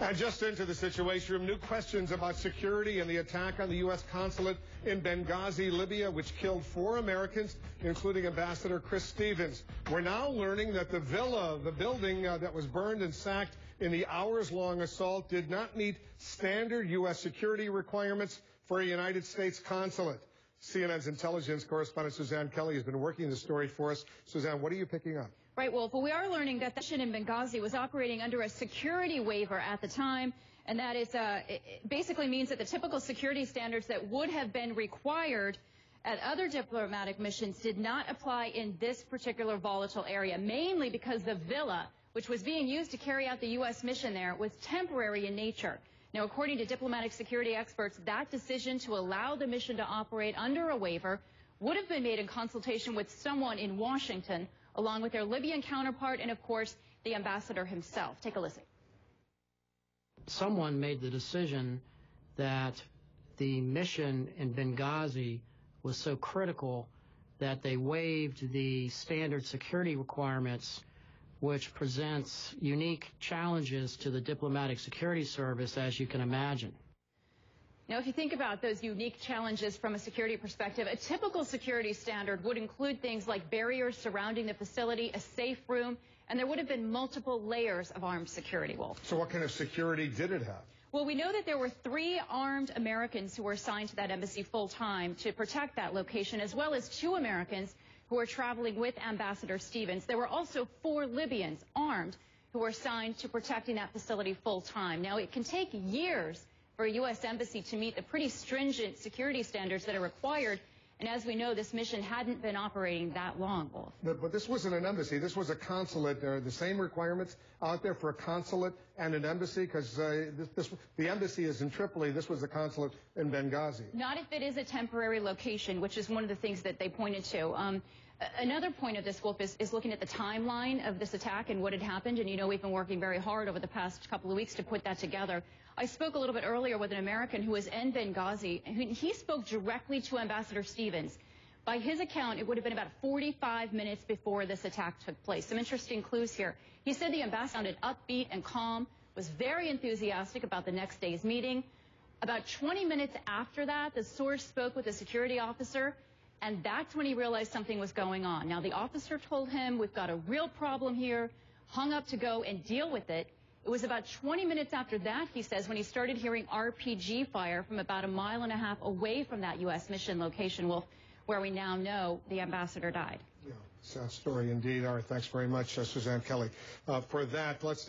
And just into the Situation Room, new questions about security and the attack on the U.S. consulate in Benghazi, Libya, which killed 4 Americans, including Ambassador Chris Stevens. We're now learning that the building that was burned and sacked in the hours-long assault, did not meet standard U.S. security requirements for a United States consulate. CNN's intelligence correspondent Suzanne Kelly has been working the story for us. Suzanne, what are you picking up? Right, Wolf. Well, we are learning that the mission in Benghazi was operating under a security waiver at the time, and that is, it basically means that the typical security standards that would have been required at other diplomatic missions did not apply in this particular volatile area, mainly because the villa, which was being used to carry out the U.S. mission there, was temporary in nature. Now, according to diplomatic security experts, that decision to allow the mission to operate under a waiver would have been made in consultation with someone in Washington, along with their Libyan counterpart and, of course, the ambassador himself. Take a listen. Someone made the decision that the mission in Benghazi was so critical that they waived the standard security requirements, which presents unique challenges to the diplomatic security service, as you can imagine. Now, if you think about those unique challenges from a security perspective, a typical security standard would include things like barriers surrounding the facility, a safe room, and there would have been multiple layers of armed security, Wolf. So what kind of security did it have? Well, we know that there were 3 armed Americans who were assigned to that embassy full-time to protect that location, as well as 2 Americans who were traveling with Ambassador Stevens. There were also 4 Libyans armed who were assigned to protecting that facility full-time. Now, it can take years for a U.S. embassy to meet the pretty stringent security standards that are required. And as we know, this mission hadn't been operating that long, Wolf. But this wasn't an embassy. This was a consulate. There are the same requirements out there for a consulate and an embassy, because the embassy is in Tripoli. This was a consulate in Benghazi. Not if it is a temporary location, which is one of the things that they pointed to. Another point of this, Wolf, is looking at the timeline of this attack and what had happened. And, you know, we've been working very hard over the past couple of weeks to put that together. I spoke a little bit earlier with an American who was in Benghazi, and he spoke directly to Ambassador Stevens. By his account, it would have been about 45 minutes before this attack took place. Some interesting clues here. He said the ambassador sounded upbeat and calm, was very enthusiastic about the next day's meeting. About 20 minutes after that, the source spoke with a security officer, and that's when he realized something was going on. Now, the officer told him, "We've got a real problem here," hung up to go and deal with it. It was about 20 minutes after that, he says, when he started hearing RPG fire from about 1.5 miles away from that U.S. mission location, Wolf, where we now know the ambassador died. Yeah, sad story indeed. All right, thanks very much, Suzanne Kelly. For that, let's